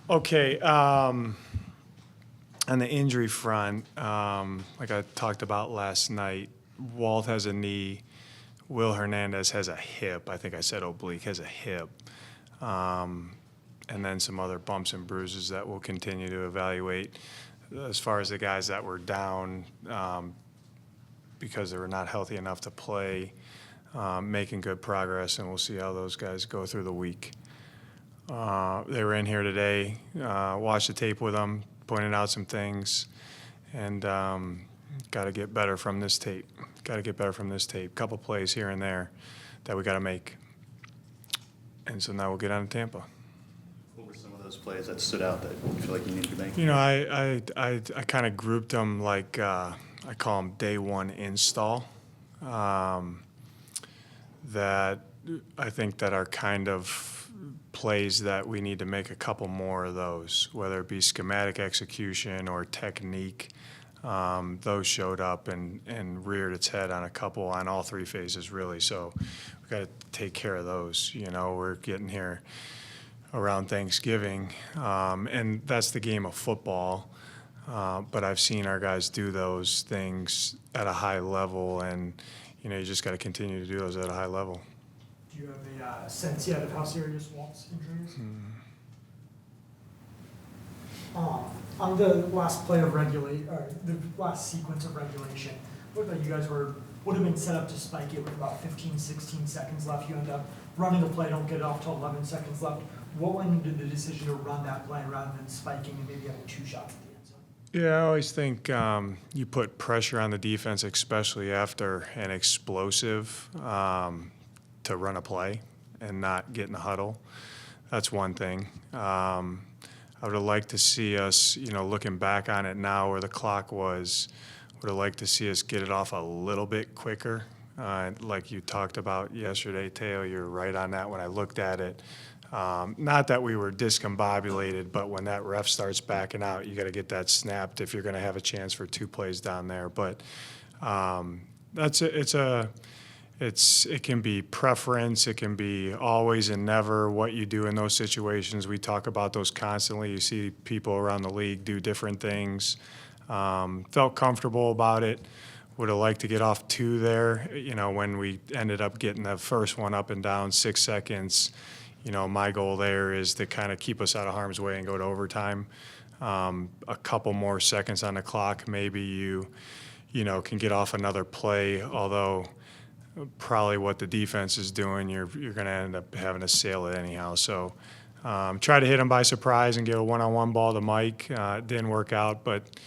Okay, on the injury front, like I talked about last night, Walt has a knee. Will Hernandez has a hip. I think I said oblique, has a hip. And then some other bumps and bruises that we'll continue to evaluate. As far as the guys that were down because they were not healthy enough to play, making good progress, and we'll see how those guys go through the week. They were in here today, watched the tape with them, pointed out some things, and got to get better from this tape. Couple plays here and there that we got to make. And so now we'll get on to Tampa. What were some of those plays that stood out that you feel like you needed to make? You know, I kind of grouped them like I call them day one install. That I think that are kind of plays that we need to make a couple more of those, whether it be schematic execution or technique. Those showed up and reared its head on on all three phases, really. So we've got to take care of those. You know, we're getting here around Thanksgiving, and that's the game of football. But I've seen our guys do those things at a high level, and, you know, you just got to continue to do those at a high level. Do you have a sense yet of how serious Walt's injury is? On the last play of the last sequence of regulation, it looked like you guys would have been set up to spike it with about 15, 16 seconds left. You end up running the play, don't get it off till 11 seconds left. What went into the decision to run that play rather than spiking and maybe having two shots at the end zone? Yeah, I always think you put pressure on the defense, especially after an explosive, to run a play and not get in the huddle. That's one thing. I would have liked to see us, you know, looking back on it now where the clock was, would have liked to see us get it off a little bit quicker. Like you talked about yesterday, Teo, you're right on that when I looked at it. Not that we were discombobulated, but when that ref starts backing out, you got to get that snapped if you're going to have a chance for two plays down there. But it can be preference, it can be always and never what you do in those situations. We talk about those constantly. You see people around the league do different things. Felt comfortable about it. Would have liked to get off two there. You know, when we ended up getting the first one up and down 6 seconds, you know, my goal there is to kind of keep us out of harm's way and go to overtime. A couple more seconds on the clock, maybe you can get off another play, although probably what the defense is doing, you're going to end up having to sail it anyhow. So try to hit him by surprise and give a one-on-one ball to Mike. It didn't work out, but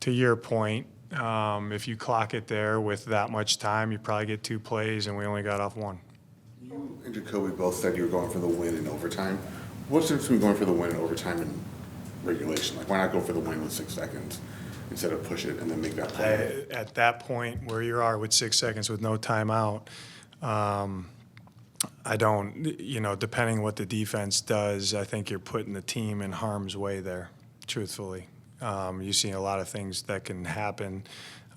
to your point, if you clock it there with that much time, you probably get two plays, and we only got off one. You and Jacoby both said you were going for the win in overtime. What's the difference between going for the win in overtime and regulation? Like, why not go for the win with 6 seconds instead of push it and then make that play? At that point where you are with 6 seconds with no timeout, I don't, depending what the defense does, I think you're putting the team in harm's way there, truthfully. You see a lot of things that can happen.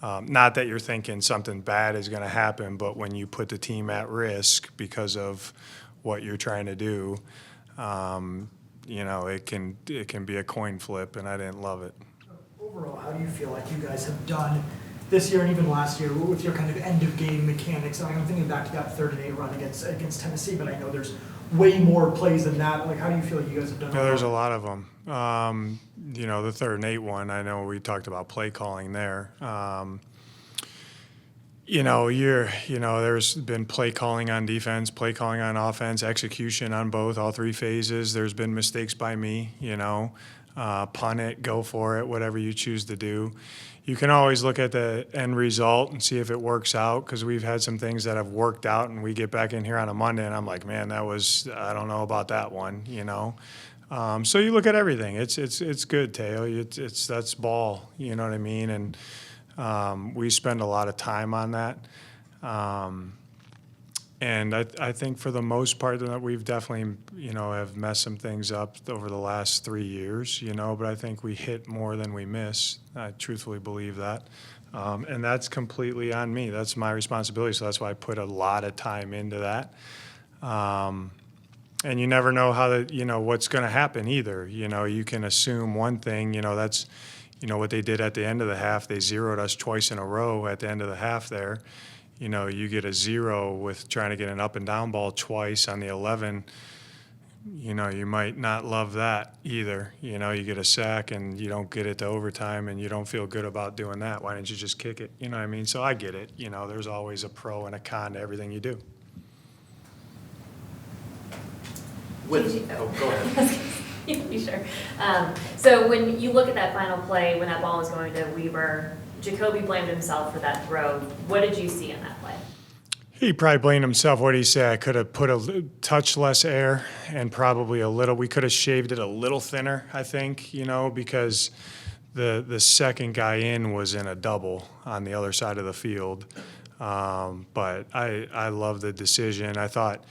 Not that you're thinking something bad is going to happen, but when you put the team at risk because of what you're trying to do, it can be a coin flip, and I didn't love it. Overall, how do you feel like you guys have done this year and even last year with your kind of end-of-game mechanics? And I'm thinking back to that 3rd-and-8 run against Tennessee, but I know there's way more plays than that. Like, how do you feel like you guys have done? Yeah, there's a lot of them. The 3rd-and-8 one, I know we talked about play calling there. There's been play calling on defense, play calling on offense, execution on both, all three phases. There's been mistakes by me, punt it, go for it, whatever you choose to do. You can always look at the end result and see if it works out, because we've had some things that have worked out, and we get back in here on a Monday and I'm like, man, I don't know about that one, So you look at everything. It's good, Teo. That's ball, you know what I mean? And we spend a lot of time on that. And I think for the most part that we've definitely, have messed some things up over the last 3 years, but I think we hit more than we miss. I truthfully believe that. And that's completely on me. That's my responsibility. So that's why I put a lot of time into that. And you never know what's going to happen either. You can assume one thing, that's, what they did at the end of the half. They zeroed us twice in a row at the end of the half there. You get a 0 with trying to get an up and down ball twice on the 11. You might not love that either. You get a sack and you don't get it to overtime and you don't feel good about doing that. Why didn't you just kick it? You know what I mean? So I get it. There's always a pro and a con to everything you do. Go ahead. Sure. So when you look at that final play, when that ball was going to Weaver, Jacoby blamed himself for that throw. What did you see in that play? He probably blamed himself. What did he say? I could have put a touch less air and probably we could have shaved it a little thinner, I think, because the second guy in was in a double on the other side of the field. But I love the decision. I thought,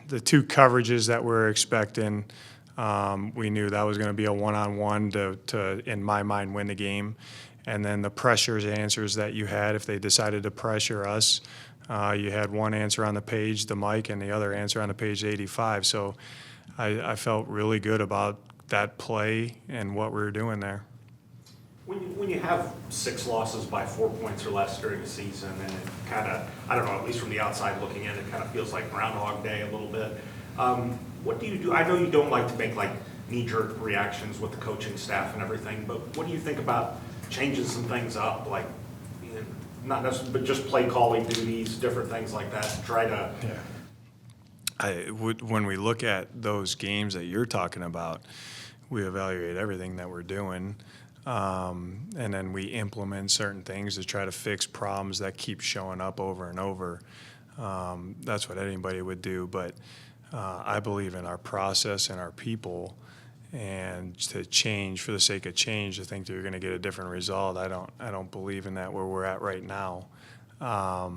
the two coverages that we're expecting, we knew that was going to be a one-on-one to, in my mind, win the game. And then the pressures answers that you had, if they decided to pressure us, you had one answer on the page, the mic, and the other answer on the page 85. So I felt really good about that play and what we were doing there. When you have 6 losses by 4 points or less during a season, and it kind of, I don't know, at least from the outside looking in, it kind of feels like Groundhog Day a little bit. What do you do? I know you don't like to make like knee-jerk reactions with the coaching staff and everything, but what do you think about changing some things up, like not necessarily, but just play calling duties, different things like that, to try to. Yeah. When we look at those games that you're talking about, we evaluate everything that we're doing. And then we implement certain things to try to fix problems that keep showing up over and over. That's what anybody would do, but I believe in our process and our people, and to change for the sake of change, to think that you're going to get a different result. I don't believe in that where we're at right now. I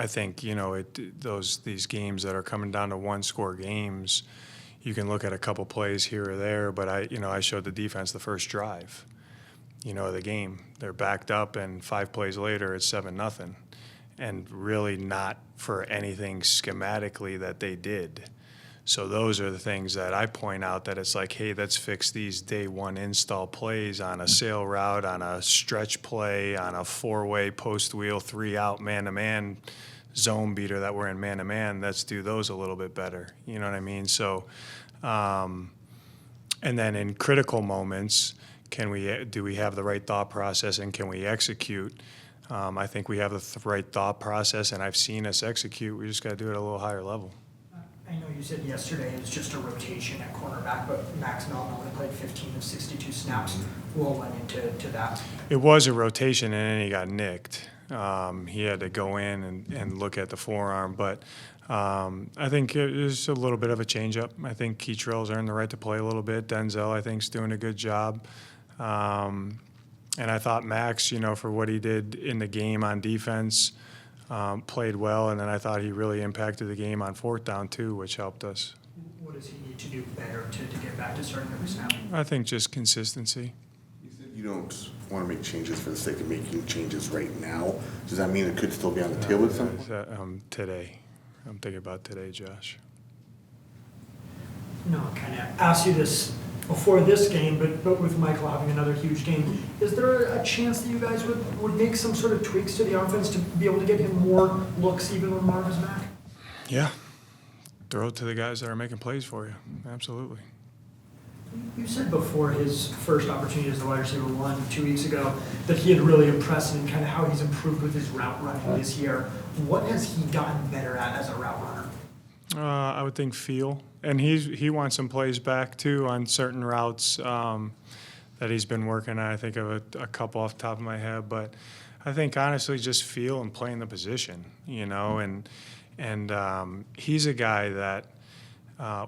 think these games that are coming down to 1-score games, you can look at a couple plays here or there, but I showed the defense the first drive, of the game. They're backed up, and 5 plays later, it's 7-0, and really not for anything schematically that they did. So those are the things that I point out, that it's like, hey, let's fix these day one install plays on a sail route, on a stretch play, on a 4-way post wheel, 3-out man-to-man zone beater that we're in man-to-man. Let's do those a little bit better. You know what I mean? So, and then in critical moments, do we have the right thought process, and can we execute? I think we have the right thought process, and I've seen us execute. We just got to do it at a little higher level. I know you said yesterday it was just a rotation at cornerback, but Max Melton only played 15 of 62 snaps. What went into that? It was a rotation, and then he got nicked. He had to go in and look at the forearm, but I think it was a little bit of a change-up. I think Keitrell's earned the right to play a little bit. Denzel, I think, is doing a good job. And I thought Max, for what he did in the game on defense, played well, and then I thought he really impacted the game on 4th down too, which helped us. What does he need to do better to get back to starting every snap? I think just consistency. You said you don't want to make changes for the sake of making changes right now. Does that mean it could still be on the table at some point? Today. I'm thinking about today, Josh. No, I kind of asked you this before this game, but with Michael having another huge game, is there a chance that you guys would make some sort of tweaks to the offense to be able to get him more looks even when Marv is back? Yeah. Throw it to the guys that are making plays for you. Absolutely. You said before his first opportunity as the wide receiver 1 2 weeks ago that he had really impressed, and kind of how he's improved with his route running this year. What has he gotten better at as a route runner? I would think feel, and he wants some plays back too on certain routes that he's been working on. I think of a couple off the top of my head, but I think honestly just feel and playing the position, and he's a guy that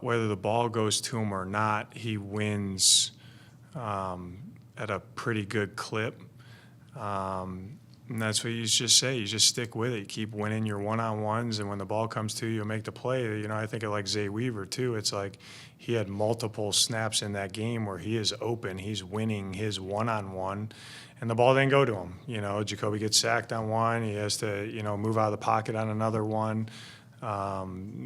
whether the ball goes to him or not, he wins at a pretty good clip. And that's what you just say. You just stick with it. You keep winning your one-on-ones, and when the ball comes to you, you'll make the play. I think of like Zay Weaver too. It's like he had multiple snaps in that game where he is open. He's winning his one-on-one, and the ball didn't go to him. Jacoby gets sacked on one. He has to, move out of the pocket on another one.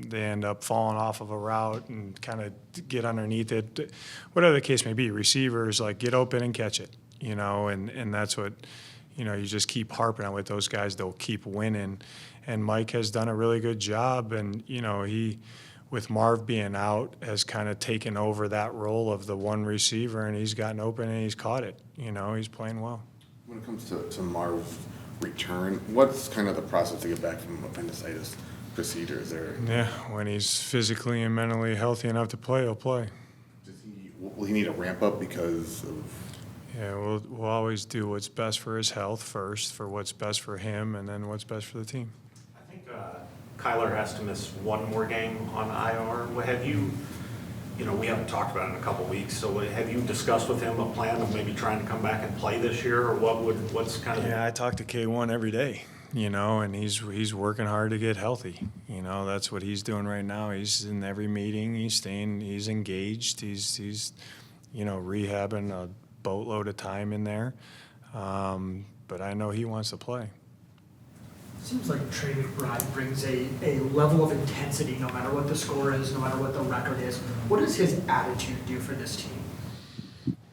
They end up falling off of a route and kind of get underneath it. Whatever the case may be, receivers, like, get open and catch it, and that's what, you just keep harping on with those guys. They'll keep winning. And Mike has done a really good job. And, he, with Marv being out, has kind of taken over that role of the one receiver, and he's gotten open and he's caught it. He's playing well. When it comes to Marv's return, what's kind of the process to get back from appendicitis procedure? Is there? Yeah, when he's physically and mentally healthy enough to play, he'll play. Will he need a ramp up because of? Yeah, we'll always do what's best for his health first, for what's best for him, and then what's best for the team. I think Kyler has to miss one more game on IR. Have you, we haven't talked about it in a couple weeks, so have you discussed with him a plan of maybe trying to come back and play this year, or what's kind of? Yeah, I talk to K1 every day, and he's working hard to get healthy. That's what he's doing right now. He's in every meeting. He's engaged. He's rehabbing a boatload of time in there. But I know he wants to play. Seems like Trey McBride brings a level of intensity no matter what the score is, no matter what the record is. What does his attitude do for this team?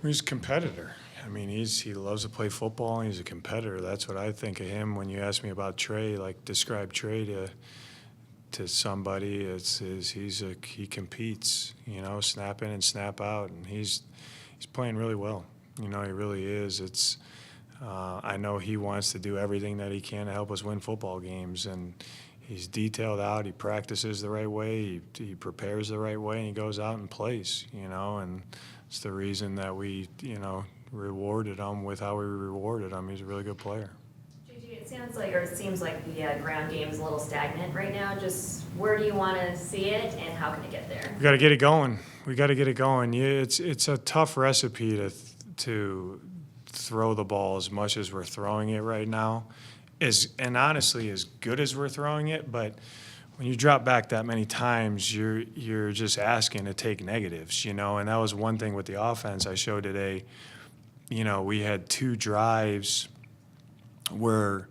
He's a competitor. I mean, he loves to play football, and he's a competitor. That's what I think of him. When you ask me about Trey, like, describe Trey to somebody, he competes, snap in and snap out, and he's playing really well. He really is. I know he wants to do everything that he can to help us win football games, and he's detailed out. He practices the right way. He prepares the right way, and he goes out and plays, and it's the reason that we, rewarded him with how we rewarded him. He's a really good player. Gigi, it seems like the ground game is a little stagnant right now. Just where do you want to see it, and how can it get there? We got to get it going. Yeah, it's a tough recipe to throw the ball as much as we're throwing it right now, and honestly, as good as we're throwing it. But when you drop back that many times, you're just asking to take negatives, and that was one thing with the offense I showed today. We had 2 drives where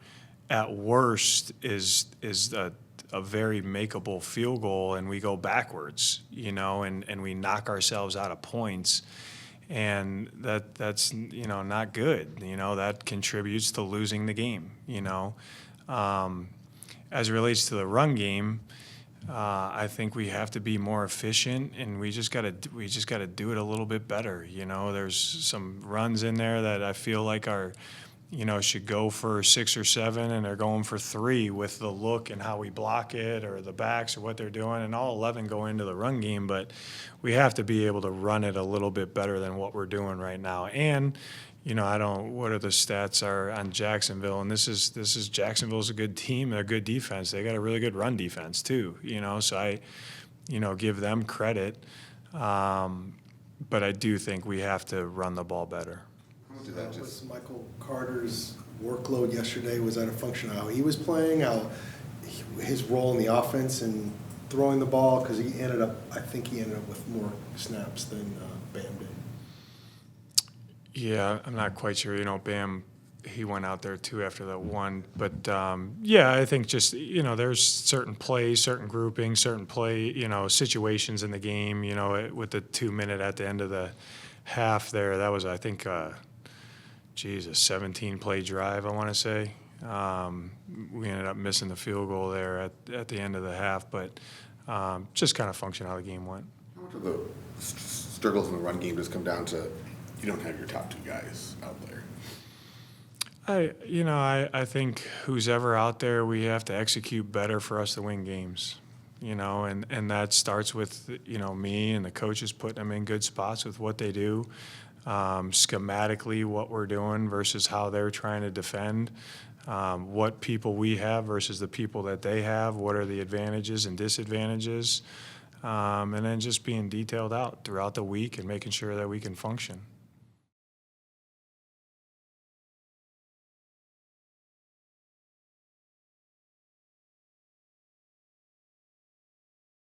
at worst is a very makeable field goal, and we go backwards, and we knock ourselves out of points. And that's not good. That contributes to losing the game. As it relates to the run game, I think we have to be more efficient, and we just got to do it a little bit better. There's some runs in there that I feel like are, should go for 6 or 7, and they're going for 3 with the look and how we block it, or the backs, or what they're doing, and all 11 go into the run game. But we have to be able to run it a little bit better than what we're doing right now. And what are the stats are on Jacksonville? And this is Jacksonville's a good team. They're a good defense. They got a really good run defense too. So I, give them credit. But I do think we have to run the ball better. Was Michael Carter's workload yesterday, was that a function of how he was playing, his role in the offense and throwing the ball? Because I think he ended up with more snaps than Bam did. Yeah, I'm not quite sure. Bam, he went out there too after that one. But yeah, I think just there's certain plays, certain groupings, certain situations in the game. With the 2-minute at the end of the half there, that was, I think, a 17-play drive, I want to say. We ended up missing the field goal there at the end of the half, but just kind of function how the game went. How much of the struggles in the run game just come down to you don't have your top 2 guys out there? I think who's ever out there, we have to execute better for us to win games. And that starts with, me and the coaches putting them in good spots with what they do, schematically what we're doing versus how they're trying to defend, what people we have versus the people that they have, what are the advantages and disadvantages, and then just being detailed out throughout the week and making sure that we can function.